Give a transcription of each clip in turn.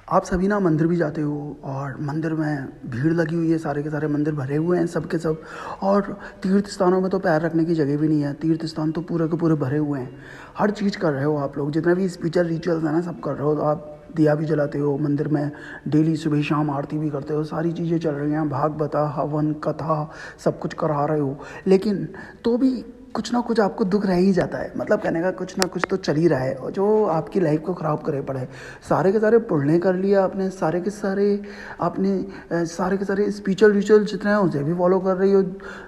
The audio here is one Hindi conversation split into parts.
आप सभी ना मंदिर भी जाते हो और मंदिर में भीड़ लगी हुई है, सारे के सारे मंदिर भरे हुए हैं सब के सब। और तीर्थ स्थानों में तो पैर रखने की जगह भी नहीं है, तीर्थ स्थान तो पूरे के पूरे भरे हुए हैं। हर चीज़ कर रहे हो आप लोग, जितने भी स्पिरिचुअल रिचुअल्स हैं ना सब कर रहे हो। आप दिया भी जलाते हो मंदिर में, डेली सुबह शाम आरती भी करते हो, सारी चीज़ें चल रही हैं, भागवता हवन कथा सब कुछ करा रहे हो। लेकिन तो भी कुछ ना कुछ आपको दुख रह ही जाता है, मतलब कहने का कुछ ना कुछ तो चल ही रहा है और जो आपकी लाइफ को ख़राब करे पड़े। सारे के सारे पुण्य कर लिया आपने, सारे के सारे आपने सारे के सारे स्पिरिचुअल रिचुअल जितने हैं उसे भी फॉलो कर रही हो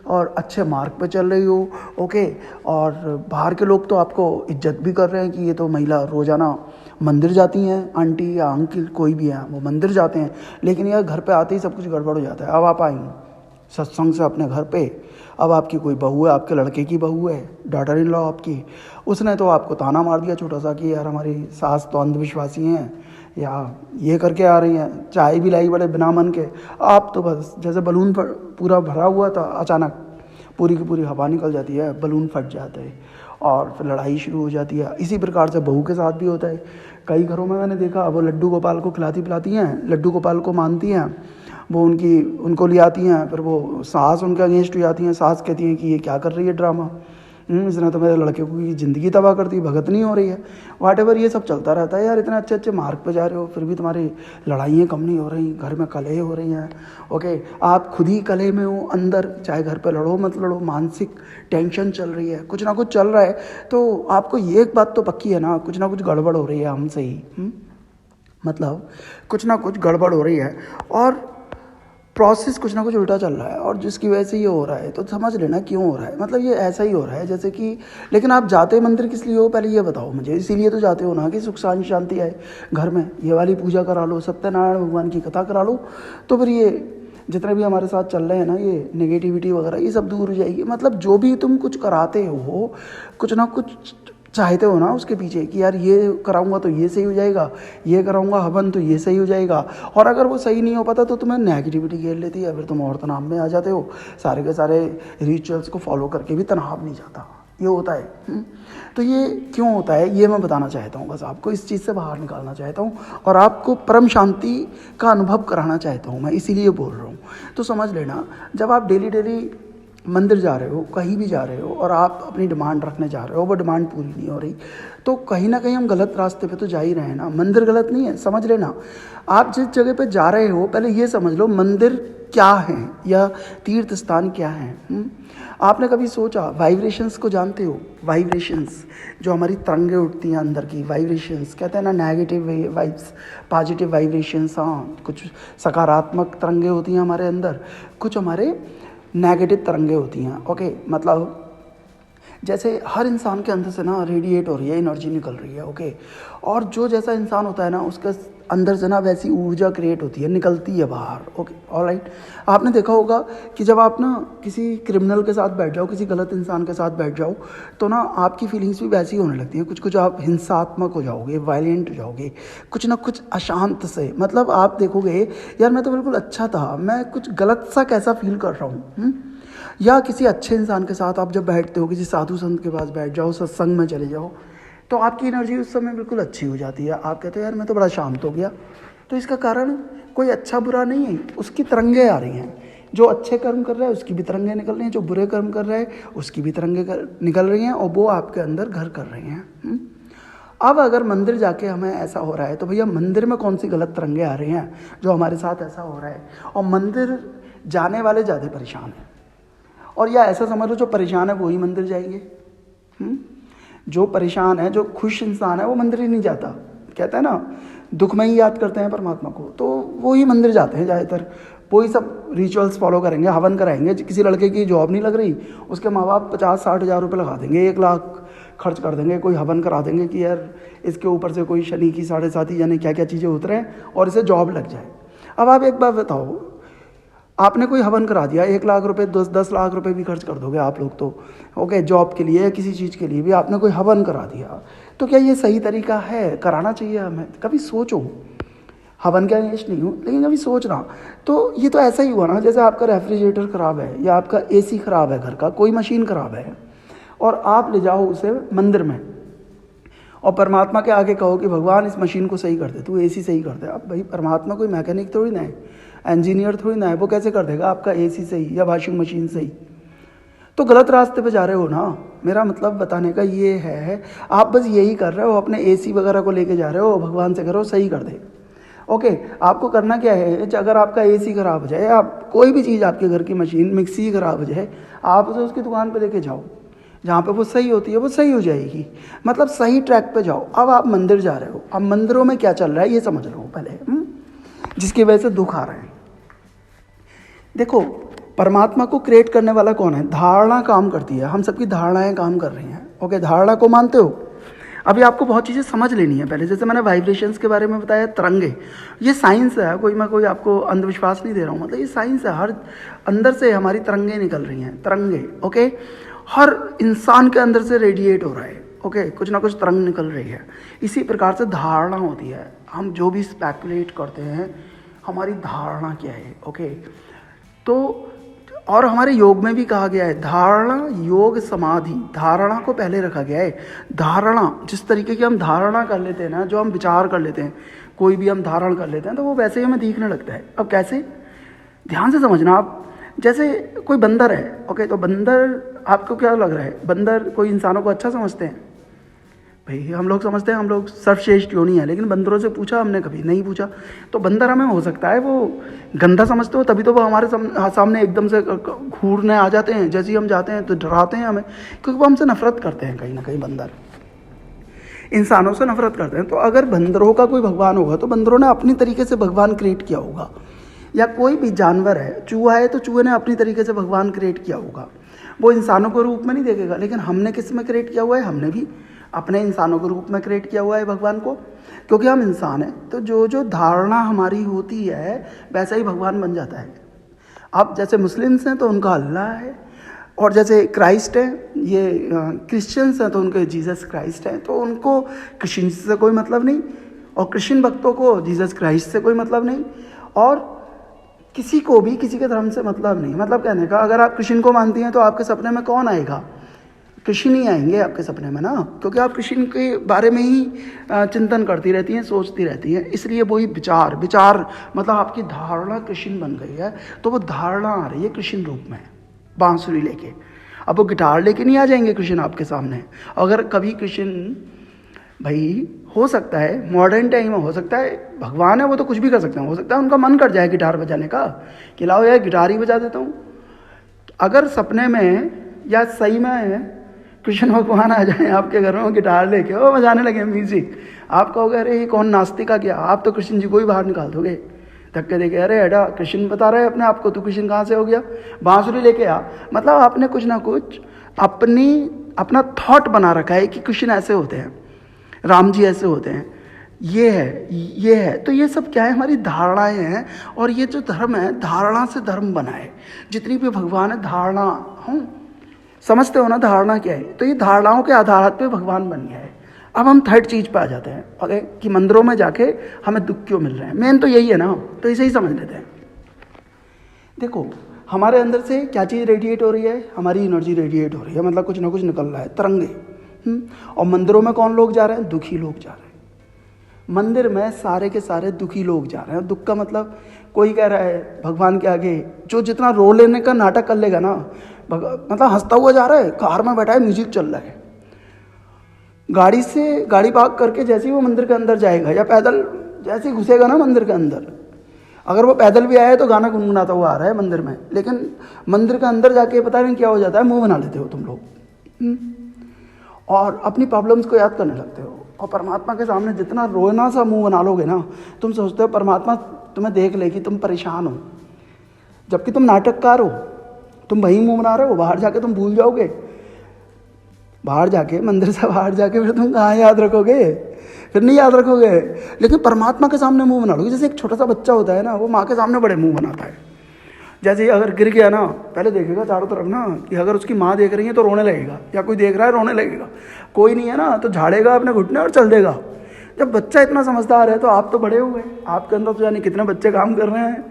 और अच्छे मार्ग पे चल रही हो। ओके। और बाहर के लोग तो आपको इज्जत भी कर रहे हैं कि ये तो महिला रोज़ाना मंदिर जाती हैं, आंटी या अंकल कोई भी है वो मंदिर जाते हैं। लेकिन यार घर पे आते ही सब कुछ गड़बड़ हो जाता है। अब आप आई सत्संग से अपने घर पे, अब आपकी कोई बहू है, आपके लड़के की बहू है, डॉटर इन लॉ आपकी, उसने तो आपको ताना मार दिया छोटा सा कि यार हमारी सास तो अंधविश्वासी हैं या ये करके आ रही हैं, चाय भी लाई बड़े बिना मन के। आप तो बस जैसे बलून पूरा भरा हुआ था, अचानक पूरी की पूरी हवा निकल जाती है, बलून फट जाता है और फिर लड़ाई शुरू हो जाती है। इसी प्रकार से बहू के साथ भी होता है। कई घरों में मैंने देखा, वो लड्डू गोपाल को खिलाती पिलाती हैं, लड्डू गोपाल को मानती हैं, वो उनको ले आती हैं, फिर वो सास उनके अगेंस्ट हो जाती हैं। सास कहती हैं कि ये क्या कर रही है ड्रामा, इसने तो मेरे लड़के की ज़िंदगी तबाह कर दी, भगत नहीं हो रही है, वाट एवर ये सब चलता रहता है। यार इतने अच्छे अच्छे मार्ग पे जा रहे हो फिर भी तुम्हारी लड़ाइयाँ कम नहीं हो रही, घर में कलह हो रही हैं। ओके, आप खुद ही कलह में हो अंदर, चाहे घर पे लड़ो मत लड़ो, मानसिक टेंशन चल रही है, कुछ ना कुछ चल रहा है। तो आपको ये एक बात तो पक्की है ना, कुछ ना कुछ गड़बड़ हो रही है हमसे ही। मतलब कुछ ना कुछ गड़बड़ हो रही है और प्रोसेस कुछ ना कुछ उल्टा चल रहा है और जिसकी वजह से ये हो रहा है। तो समझ लेना क्यों हो रहा है, मतलब ये ऐसा ही हो रहा है जैसे कि। लेकिन आप जाते मंदिर किस लिए हो पहले ये बताओ मुझे। इसीलिए तो जाते हो ना कि सुख शांति आए घर में, ये वाली पूजा करा लो, सत्यनारायण भगवान की कथा करा लो, तो फिर ये जितने भी हमारे साथ चल रहे हैं ना ये नेगेटिविटी वगैरह ये सब दूर हो जाएगी। मतलब जो भी तुम कुछ कराते हो, कुछ ना कुछ चाहते हो ना उसके पीछे कि यार ये कराऊंगा तो ये सही हो जाएगा, ये कराऊंगा हवन तो ये सही हो जाएगा। और अगर वो सही नहीं हो पाता तो तुम्हें नेगेटिविटी घेर लेती है, फिर तुम और तनाव में आ जाते हो। सारे के सारे रिचुअल्स को फॉलो करके भी तनाव नहीं जाता, ये होता है। तो ये क्यों होता है ये मैं बताना चाहता हूँ, बस आपको इस चीज़ से बाहर निकालना चाहता हूँ और आपको परम शांति का अनुभव कराना चाहता हूँ, मैं इसीलिए बोल रहा हूँ। तो समझ लेना, जब आप डेली डेली मंदिर जा रहे हो, कहीं भी जा रहे हो और आप अपनी डिमांड रखने जा रहे हो, वो डिमांड पूरी नहीं हो रही, तो कहीं ना कहीं हम गलत रास्ते पे तो जा ही रहे हैं ना। मंदिर गलत नहीं है, समझ लेना। आप जिस जगह पे जा रहे हो पहले ये समझ लो मंदिर क्या है या तीर्थ स्थान क्या है। आपने कभी सोचा, वाइब्रेशंस को जानते हो? वाइब्रेशंस जो हमारी तरंगें उठती हैं अंदर की, वाइब्रेशंस कहते हैं ना, नेगेटिव वाइब्स, पॉजिटिव वाइब्रेशंस। हाँ, कुछ सकारात्मक तरंगें होती हैं हमारे अंदर, कुछ हमारे नेगेटिव तरंगें होती हैं। ओके, मतलब जैसे हर इंसान के अंदर से ना रेडिएट हो रही है, एनर्जी निकल रही है। ओके, और जो जैसा इंसान होता है ना उसके अंदर से ना वैसी ऊर्जा क्रिएट होती है, निकलती है बाहर। Okay, alright. आपने देखा होगा कि जब आप ना किसी क्रिमिनल के साथ बैठ जाओ, किसी गलत इंसान के साथ बैठ जाओ, तो ना आपकी फीलिंग्स भी वैसी होने लगती है। कुछ कुछ आप हिंसात्मक हो जाओगे, वायलेंट हो जाओगे, कुछ ना कुछ अशांत से। मतलब आप देखोगे यार मैं तो बिल्कुल अच्छा था, मैं कुछ गलत सा कैसा फील कर रहा हूँ। या किसी अच्छे इंसान के साथ आप जब बैठते हो, किसी साधु संत के पास बैठ जाओ, सत्संग में चले जाओ, तो आपकी एनर्जी उस समय बिल्कुल अच्छी हो जाती है। आप कहते हो यार मैं तो बड़ा शांत हो गया। तो इसका कारण कोई अच्छा बुरा नहीं है, उसकी तरंगें आ रही हैं। जो अच्छे कर्म कर रहा है उसकी भी तरंगें निकल रही हैं, जो बुरे कर्म कर रहा है उसकी भी तरंगें निकल रही हैं और वो आपके अंदर घर कर रही हैं। अब अगर मंदिर जाके हमें ऐसा हो रहा है तो भैया मंदिर में कौन सी गलत तरंगें आ रही हैं जो हमारे साथ ऐसा हो रहा है? और मंदिर जाने वाले ज़्यादा परेशान हैं, और या ऐसा समझ लो जो परेशान है वो ही मंदिर जाएंगे। जो परेशान है, जो खुश इंसान है वो मंदिर ही नहीं जाता। कहते हैं ना दुख में ही याद करते हैं परमात्मा को, तो वो ही मंदिर जाते हैं ज़्यादातर। वो ही सब रिचुअल्स फॉलो करेंगे, हवन कराएंगे। किसी लड़के की जॉब नहीं लग रही, उसके माँ बाप 50-60 हज़ार रुपये लगा देंगे, 1 लाख खर्च कर देंगे, कोई हवन करा देंगे कि यार इसके ऊपर से कोई शनि की 7.5 यानी क्या क्या चीज़ें उतरे और इसे जॉब लग जाए। अब आप एक बार बताओ, आपने कोई हवन करा दिया, 1 लाख रुपए 10 लाख रुपए भी खर्च कर दोगे आप लोग तो। ओके, जॉब के लिए या किसी चीज़ के लिए भी आपने कोई हवन करा दिया, तो क्या ये सही तरीका है? कराना चाहिए हमें? कभी सोचो। हवन के अगेंस्ट नहीं हूँ, लेकिन कभी सोचना। तो ये तो ऐसा ही हुआ ना, जैसे आपका रेफ्रिजरेटर ख़राब है या आपका एसी ख़राब है, घर का कोई मशीन ख़राब है और आप ले जाओ उसे मंदिर में और परमात्मा के आगे कहो कि भगवान इस मशीन को सही कर दे, तू एसी सही कर दे। अब भाई परमात्मा कोई मैकेनिक थोड़ी ना है, इंजीनियर थोड़ी ना है, वो कैसे कर देगा आपका एसी सही या वॉशिंग मशीन सही? तो गलत रास्ते पे जा रहे हो ना। मेरा मतलब बताने का ये है, आप बस यही कर रहे हो, अपने एसी वगैरह को लेके जा रहे हो, भगवान से करो सही कर दे। ओके, आपको करना क्या है, अगर आपका एसी खराब हो जाए, आप कोई भी चीज़, आपके घर की मशीन मिक्सी खराब हो जाए, आप उसे उसकी दुकान पे लेके जाओ, जहाँ पे वो सही होती है वो सही हो जाएगी। मतलब सही ट्रैक पे जाओ। अब आप मंदिर जा रहे हो, अब मंदिरों में क्या चल रहा है ये समझ लो पहले, जिसकी वजह से दुख आ रहे हैं। देखो, परमात्मा को क्रिएट करने वाला कौन है? धारणा काम करती है, हम सबकी धारणाएं काम कर रही हैं। ओके, धारणा को मानते हो? अभी आपको बहुत चीज़ें समझ लेनी है पहले। जैसे मैंने वाइब्रेशंस के बारे में बताया, तरंगे, ये साइंस है, मैं कोई आपको अंधविश्वास नहीं दे रहा हूँ, मतलब ये साइंस है। हर अंदर से हमारी तरंगे निकल रही हैं, तरंगे। ओके, हर इंसान के अंदर से रेडिएट हो रहा है। ओके, कुछ ना कुछ तरंग निकल रही है। इसी प्रकार से धारणा होती है। हम जो भी स्पेकुलेट करते हैं, हमारी धारणा क्या है? ओके, तो और हमारे योग में भी कहा गया है, धारणा योग समाधि, धारणा को पहले रखा गया है। धारणा, जिस तरीके की हम धारणा कर लेते हैं ना, जो हम विचार कर लेते हैं, कोई भी हम धारण कर लेते हैं, तो वो वैसे ही हमें दिखने लगता है। अब कैसे? ध्यान से समझना आप। जैसे कोई बंदर है, ओके, तो बंदर, आपको क्या लग रहा है, बंदर कोई इंसानों को अच्छा समझते हैं? भाई हम लोग समझते हैं हम लोग सर्वश्रेष्ठ योनि है, लेकिन बंदरों से पूछा हमने? कभी नहीं पूछा। तो बंदर हमें, हो सकता है वो गंदा समझते हो, तभी तो वो हमारे सामने एकदम से घूरने आ जाते हैं। जैसे ही हम जाते हैं तो डराते हैं हमें, क्योंकि वो हमसे नफरत करते हैं। कहीं ना कहीं बंदर इंसानों से नफरत करते हैं। तो अगर बंदरों का कोई भगवान होगा, तो बंदरों ने अपनी तरीके से भगवान क्रिएट किया होगा। या कोई भी जानवर है, चूहा है, तो चूहे ने अपनी तरीके से भगवान क्रिएट किया होगा। वो इंसानों के रूप में नहीं देखेगा, लेकिन हमने किस में क्रिएट किया हुआ है? हमने भी अपने इंसानों के रूप में क्रिएट किया हुआ है भगवान को, क्योंकि हम इंसान हैं। तो जो जो धारणा हमारी होती है, वैसा ही भगवान बन जाता है। अब जैसे मुस्लिम्स हैं तो उनका अल्लाह है, और जैसे क्राइस्ट है, ये क्रिश्चियंस हैं तो उनके जीसस क्राइस्ट हैं। तो उनको कृष्ण से कोई मतलब नहीं, और कृष्ण भक्तों को जीसस क्राइस्ट से कोई मतलब नहीं, और किसी को भी किसी के धर्म से मतलब नहीं। मतलब कहने का, अगर आप कृष्ण को मानती हैं तो आपके सपने में कौन आएगा? कृष्ण ही आएंगे आपके सपने में ना, क्योंकि आप कृष्ण के बारे में ही चिंतन करती रहती हैं, सोचती रहती हैं। इसलिए वही विचार मतलब आपकी धारणा कृष्ण बन गई है, तो वो धारणा आ रही है कृष्ण रूप में, बांसुरी लेके। अब वो गिटार लेके नहीं आ जाएंगे कृष्ण आपके सामने। अगर कभी कृष्ण, भाई हो सकता है मॉडर्न टाइम में, हो सकता है भगवान है, वो तो कुछ भी कर सकते हैं। हो सकता है उनका मन कर जाए गिटार बजाने का, कि लाओ यार गिटार ही बजा देता हूँ। अगर सपने में या सही में कृष्ण भगवान आ जाए आपके घर में गिटार लेके, वो बजाने लगे म्यूजिक, आप कहोगे अरे ये कौन नास्तिक आ गया? आप तो कृष्ण जी को ही बाहर निकाल दोगे धक्के देके। अरे एडा, कृष्ण बता रहे हैं अपने आप को, तू कृष्ण कहाँ से हो गया? बांसुरी लेके आ। मतलब आपने कुछ ना कुछ अपना थॉट बना रखा है कि कृष्ण ऐसे होते हैं, राम जी ऐसे होते हैं, ये है। तो ये सब क्या है? हमारी धारणाएं हैं। और ये जो धर्म है, धारणा से धर्म बना है। जितनी भी भगवान है, धारणा, हम समझते हो ना धारणा क्या है? तो ये धारणाओं के आधार पे भगवान बन गया है। अब हम थर्ड चीज पे आ जाते हैं, ओके, कि मंदिरों में जाके हमें दुख क्यों मिल रहे हैं। मेन तो यही है ना, तो इसे ही समझ लेते हैं। देखो, हमारे अंदर से क्या चीज़ रेडिएट हो रही है? हमारी एनर्जी रेडिएट हो रही है, मतलब कुछ ना कुछ निकल रहा है, तरंगे। और मंदिरों में कौन लोग जा रहे हैं? दुखी लोग जा रहे हैं। मंदिर में सारे के सारे दुखी लोग जा रहे हैं। दुख का मतलब, कोई कह रहा है भगवान के आगे, जो जितना रो लेने का नाटक कर लेगा ना, मतलब हंसता हुआ जा रहा है, कार में बैठा है, म्यूजिक चल रहा है, गाड़ी पार्क करके जैसे ही वो मंदिर के अंदर जाएगा, या पैदल जैसे ही घुसेगा ना मंदिर के अंदर, अगर वो पैदल भी आया है तो गाना गुनगुनाता हुआ आ रहा है मंदिर में, लेकिन मंदिर के अंदर जाके पता नहीं क्या हो जाता है, मुंह बना लेते हो तुम लोग, और अपनी प्रॉब्लम्स को याद करने लगते हो। और परमात्मा के सामने जितना रोना सा मुंह बना लोगे ना, तुम सोचते हो परमात्मा तुम्हें देख ले कि तुम परेशान हो, जबकि तुम नाटककार हो। तुम वही मुंह बना रहे हो, बाहर जाके तुम भूल जाओगे। बाहर जाके, मंदिर से बाहर जाके फिर तुम कहाँ याद रखोगे? फिर नहीं याद रखोगे। लेकिन परमात्मा के सामने मुंह बना लोगे। जैसे एक छोटा सा बच्चा होता है ना, वो माँ के सामने बड़े मुंह बनाता है। जैसे ही अगर गिर गया ना, पहले देखेगा चारों तरफ ना, कि अगर उसकी माँ देख रही है तो रोने लगेगा, या कोई देख रहा है रोने लगेगा, कोई नहीं है ना तो झाड़ेगा अपने घुटने और चल देगा। जब बच्चा इतना समझदार है, तो आप तो बड़े हो गए, आपके अंदर तो जाने कितने बच्चे काम कर रहे हैं,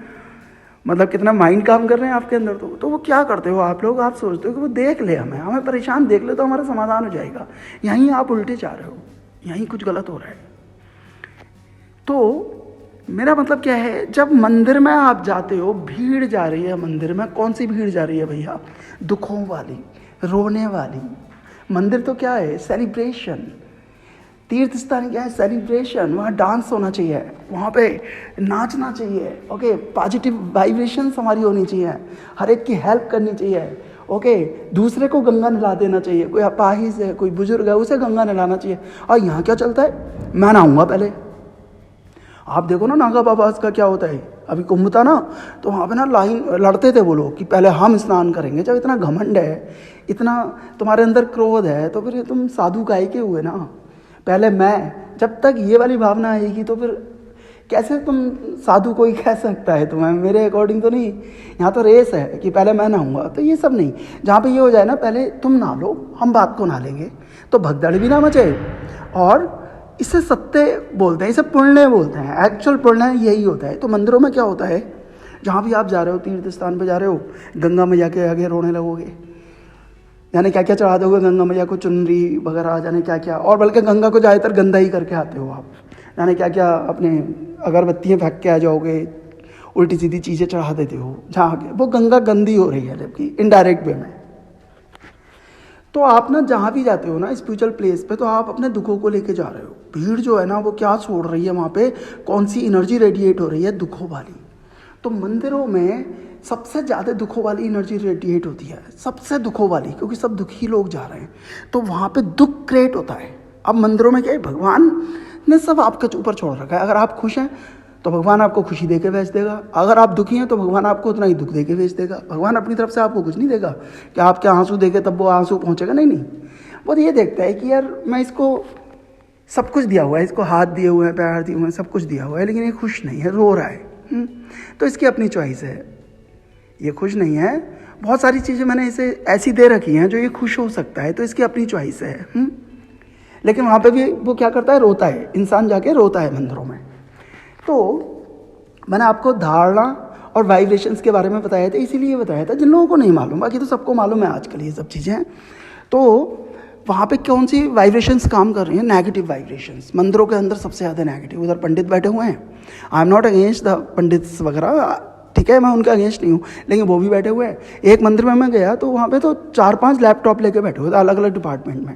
मतलब कितना माइंड काम कर रहे हैं आपके अंदर। तो वो क्या करते हो आप लोग? आप सोचते हो कि वो देख ले, हमें परेशान देख ले तो हमारा समाधान हो जाएगा। यहीं आप उल्टे जा रहे हो, यहीं कुछ गलत हो रहा है। तो मेरा मतलब क्या है, जब मंदिर में आप जाते हो, भीड़ जा रही है मंदिर में, कौन सी भीड़ जा रही है भैया? दुखों वाली, रोने वाली। मंदिर तो क्या है? सेलिब्रेशन। तीर्थ स्थान क्या है? सेलिब्रेशन। वहाँ डांस होना चाहिए, वहाँ पे नाचना चाहिए, ओके, पॉजिटिव वाइब्रेशंस हमारी होनी चाहिए, हर एक की हेल्प करनी चाहिए, ओके, दूसरे को गंगा नहला देना चाहिए। कोई अपाहिज है, कोई बुजुर्ग है, उसे गंगा नहलाना चाहिए। और यहाँ क्या चलता है? मैं नहाऊंगा पहले। आप देखो ना नागा बाबा का क्या होता है, अभी कुंभ था ना, तो वहाँ पे ना लाइन लड़ते थे वो लोग कि पहले हम स्नान करेंगे। जब इतना घमंड है, इतना तुम्हारे अंदर क्रोध है, तो फिर तुम साधु काहे के हुए ना? पहले मैं, जब तक ये वाली भावना आएगी तो फिर कैसे तुम साधु कोई कह सकता है तुम्हें? मेरे अकॉर्डिंग तो नहीं। यहाँ तो रेस है कि पहले मैं नहाऊंगा, तो ये सब नहीं। जहाँ पे ये हो जाए ना, पहले तुम नहा लो, हम बात को नहा लेंगे, तो भगदड़ भी ना मचे। और इसे सत्य बोलते हैं, इसे पुण्य बोलते हैं। एक्चुअल पुण्य यही होता है। तो मंदिरों में क्या होता है, जहाँ भी आप जा रहे हो, तीर्थ स्थान पे जा रहे हो, गंगा मैया के आगे रोने लगोगे, जाने क्या क्या चढ़ा दोगे गंगा मैया को, चुनरी वगैरह, जाने क्या क्या। और बल्कि गंगा को ज़्यादातर गंदा ही करके आते हो आप, जाने क्या क्या अपने अगरबत्तियाँ फेंक के आ जाओगे, उल्टी सीधी चीज़ें चढ़ा देते हो, जहाँ वो गंगा गंदी हो रही है, जबकि इनडायरेक्ट वे में। तो आप ना जहाँ भी जाते हो ना स्पिरिचुअल प्लेस पे, तो आप अपने दुखों को लेके जा रहे हो। भीड़ जो है ना, वो क्या छोड़ रही है वहाँ पे, कौन सी एनर्जी रेडिएट हो रही है? दुखों वाली। तो मंदिरों में सबसे ज़्यादा दुखों वाली एनर्जी रेडिएट होती है, सबसे दुखों वाली, क्योंकि सब दुखी लोग जा रहे हैं, तो वहाँ पे दुख क्रिएट होता है। अब मंदिरों में क्या है, भगवान ने सब आपके ऊपर छोड़ रखा है। अगर आप खुश हैं तो भगवान आपको खुशी दे के भेज देगा, अगर आप दुखी हैं तो भगवान आपको उतना ही दुख दे के भेज देगा। भगवान अपनी तरफ से आपको कुछ नहीं देगा कि आपके आंसू देखे तब वो आंसू पहुँचेगा, नहीं नहीं। वो ये देखता है कि यार मैं इसको सब कुछ दिया हुआ है, इसको हाथ दिए हुए हैं, पैर दिए हुए हैं, सब कुछ दिया हुआ है, लेकिन ये खुश नहीं है, रो रहा है। तो इसकी अपनी चॉइस है, ये खुश नहीं है। बहुत सारी चीज़ें मैंने इसे ऐसी दे रखी हैं जो ये खुश हो सकता है, तो इसकी अपनी चॉइस है। लेकिन वहाँ पे भी वो क्या करता है, रोता है, इंसान जाके रोता है मंदिरों में। तो मैंने आपको धारणा और वाइब्रेशंस के बारे में बताया था, इसीलिए बताया था जिन लोगों को नहीं मालूम, बाकी तो सबको मालूम है आजकल ये सब चीज़ें। तो वहाँ पे कौन सी वाइब्रेशंस काम कर रही हैं? Negative vibrations. मंदिरों के अंदर सबसे ज़्यादा नेगेटिव। उधर पंडित बैठे हुए हैं, I am not against the pandits वगैरह, ठीक है, मैं उनका अगेंस्ट नहीं हूँ, लेकिन वो भी बैठे हुए हैं। एक मंदिर में मैं गया तो वहाँ पे तो 4-5 लैपटॉप लेके बैठे हुए थे, अलग अलग डिपार्टमेंट में,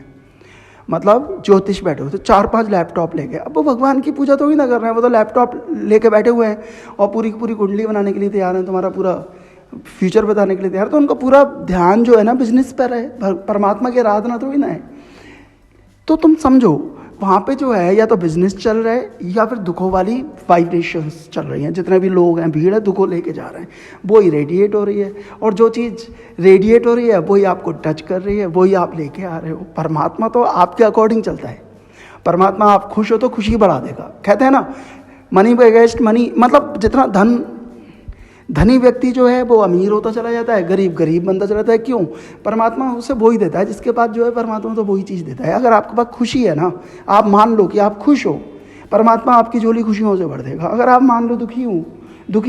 मतलब ज्योतिष बैठे हुए थे, 4-5 लैपटॉप लेके। अब वो भगवान की पूजा तो ही ना कर रहे हैं, वो तो लैपटॉप लेके बैठे हुए हैं और पूरी की पूरी कुंडली बनाने के लिए तैयार हैं, तुम्हारा पूरा फ्यूचर बताने के लिए तैयार। तो उनका पूरा ध्यान जो है ना बिजनेस पर है, परमात्मा की आराधना तो ही ना है। तो तुम समझो वहाँ पे जो है या तो बिजनेस चल रहा है या फिर दुखों वाली वाइब्रेशंस चल रही हैं। जितने भी लोग हैं, भीड़ है, दुखों लेके जा रहे हैं, वो ही रेडिएट हो रही है। और जो चीज़ रेडिएट हो रही है वही आपको टच कर रही है, वही आप लेके आ रहे हो। परमात्मा तो आपके अकॉर्डिंग चलता है। परमात्मा आप खुश हो तो खुशी बढ़ा देगा। कहते हैं ना मनी अगेंस्ट मनी, मतलब जितना धनी व्यक्ति जो है वो अमीर होता चला जाता है, गरीब गरीब बनता चला जाता है। क्यों? परमात्मा उसे वही देता है जिसके पास जो है, परमात्मा तो वही चीज़ देता है। अगर आपके पास खुशी है ना, आप मान लो कि आप खुश हो, परमात्मा आपकी झोली खुशियों से भर देगा। अगर आप मान लो दुखी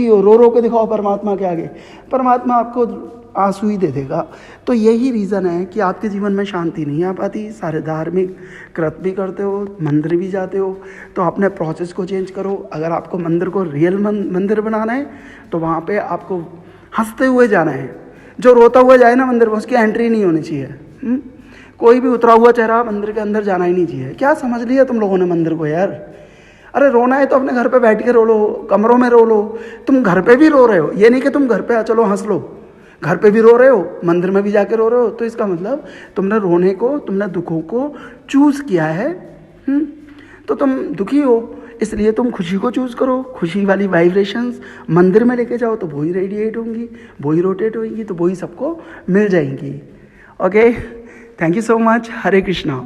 हो, रो के दिखाओ परमात्मा के आगे, परमात्मा आपको आंसू ही दे देगा। तो यही रीज़न है कि आपके जीवन में शांति नहीं आ पाती। सारे धार्मिक कृत भी करते हो, मंदिर भी जाते हो, तो अपने प्रोसेस को चेंज करो। अगर आपको मंदिर को रियल मंदिर बनाना है तो वहाँ पे आपको हंसते हुए जाना है। जो रोता हुआ जाए ना मंदिर में, उसकी एंट्री नहीं होनी चाहिए। कोई भी उतरा हुआ चेहरा मंदिर के अंदर जाना ही नहीं चाहिए। क्या समझ लिया तुम लोगों ने मंदिर को यार? अरे रोना है तो अपने घर पे बैठ के रो लो, कमरों में रो लो। तुम घर पे भी रो रहे हो, ये नहीं कि तुम घर पे चलो हंस लो, घर पे भी रो रहे हो, मंदिर में भी जाके रो रहे हो। तो इसका मतलब तुमने रोने को, तुमने दुखों को चूज़ किया है। तो तुम दुखी हो, इसलिए तुम खुशी को चूज़ करो। खुशी वाली वाइब्रेशंस मंदिर में लेके जाओ तो वही रेडिएट होंगी, वही रोटेट होंगी, तो वही सबको मिल जाएंगी। Okay, thank you so much. Hare Krishna.